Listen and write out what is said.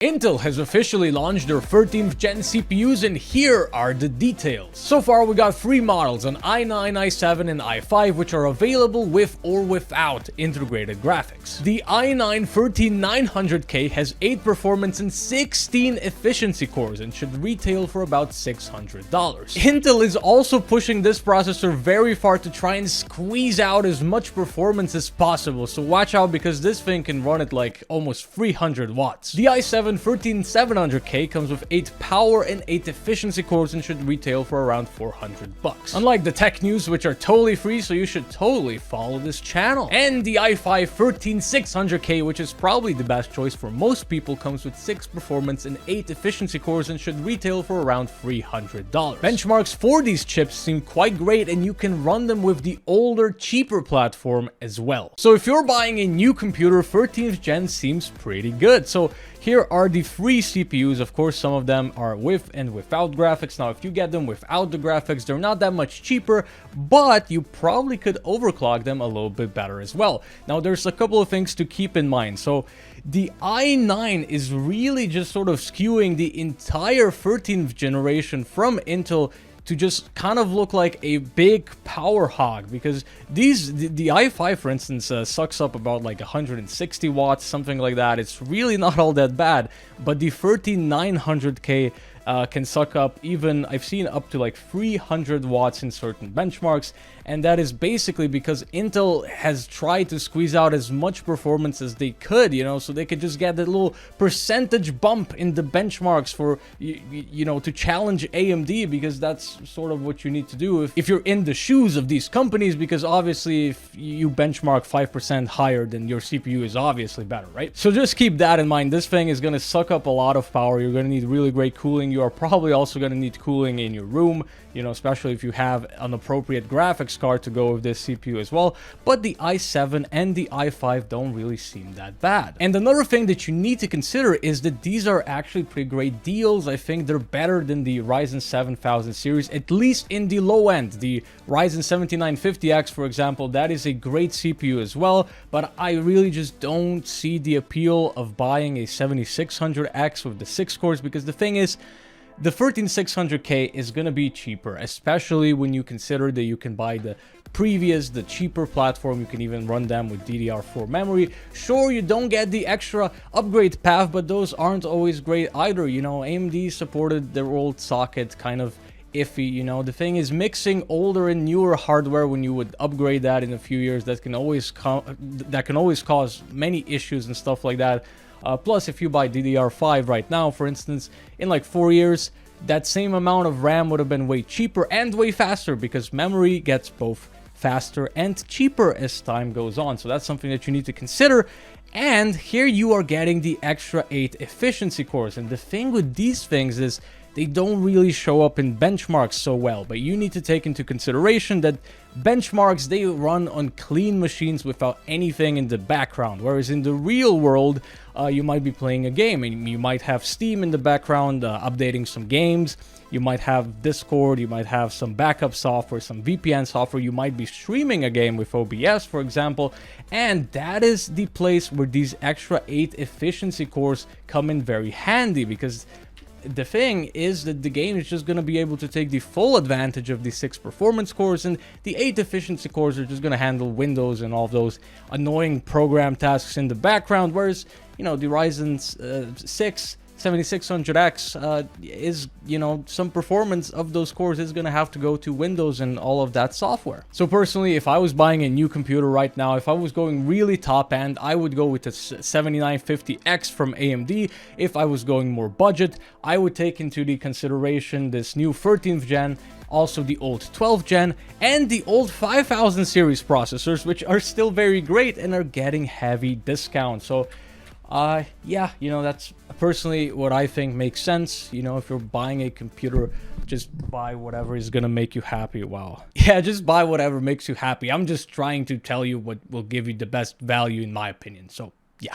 Intel has officially launched their 13th gen CPUs, and here are the details. So far we got 3 models, an i9, i7 and i5, which are available with or without integrated graphics. The i9-13900K has 8 performance and 16 efficiency cores and should retail for about $600. Intel is also pushing this processor very far to try and squeeze out as much performance as possible, so watch out because this thing can run at like almost 300 watts. The i7-13700K comes with 8 power and 8 efficiency cores and should retail for around $400. Unlike the tech news, which are totally free, so you should totally follow this channel. And the i5-13600K, which is probably the best choice for most people, comes with 6 performance and 8 efficiency cores and should retail for around $300. Benchmarks for these chips seem quite great, and you can run them with the older, cheaper platform as well. So if you're buying a new computer, 13th gen seems pretty good. So here are the 3 CPUs. Of course, some of them are with and without graphics. Now, if you get them without the graphics, they're not that much cheaper, but you probably could overclock them a little bit better as well. Now, there's a couple of things to keep in mind. So the i9 is really just sort of skewing the entire 13th generation from Intel to just kind of look like a big power hog, because the i5, for instance, sucks up about like 160 watts, something like that. It's really not all that bad, but the 13900K can suck up even, I've seen up to like 300 watts in certain benchmarks, and that is basically because Intel has tried to squeeze out as much performance as they could, you know, so they could just get that little percentage bump in the benchmarks for, you know, to challenge AMD, because that's sort of what you need to do if you're in the shoes of these companies, because obviously if you benchmark 5% higher, then your CPU is obviously better, right? So just keep that in mind. This thing is going to suck up a lot of power. You're going to need really great cooling. You are probably also going to need cooling in your room, you know, especially if you have an appropriate graphics card to go with this CPU as well. But the i7 and the i5 don't really seem that bad. And another thing that you need to consider is that these are actually pretty great deals. I think they're better than the Ryzen 7000 series, at least in the low end. The Ryzen 7950X, for example, that is a great CPU as well, but I really just don't see the appeal of buying a 7600X with the 6 cores, because the thing is, the 13600K is going to be cheaper, especially when you consider that you can buy the cheaper platform. You can even run them with DDR4 memory. Sure, you don't get the extra upgrade path, but those aren't always great either. You know, AMD supported their old socket kind of iffy, you know. The thing is, mixing older and newer hardware when you would upgrade that in a few years, that can always cause many issues and stuff like that. Plus, if you buy DDR5 right now, for instance, in like 4 years, that same amount of RAM would have been way cheaper and way faster, because memory gets both faster and cheaper as time goes on. So that's something that you need to consider. And here you are getting the extra 8 efficiency cores. And the thing with these things is they don't really show up in benchmarks so well, but you need to take into consideration that benchmarks, they run on clean machines without anything in the background, whereas in the real world, you might be playing a game and you might have Steam in the background updating some games. You might have Discord, you might have some backup software, some VPN software, you might be streaming a game with OBS, for example, and that is the place where these extra 8 efficiency cores come in very handy, because the thing is that the game is just going to be able to take the full advantage of the 6 performance cores, and the 8 efficiency cores are just going to handle Windows and all of those annoying program tasks in the background, whereas, you know, the Ryzen 6 7600X is, you know, some performance of those cores is going to have to go to Windows and all of that software. So personally, if I was buying a new computer right now, if I was going really top end, I would go with the 7950X from AMD. If I was going more budget, I would take into the consideration this new 13th gen, also the old 12th gen, and the old 5000 series processors, which are still very great and are getting heavy discounts. So yeah, you know, that's personally what I think makes sense. You know, if you're buying a computer, just buy whatever is gonna make you happy. Wow. Yeah, just buy whatever makes you happy. I'm just trying to tell you what will give you the best value in my opinion. So yeah.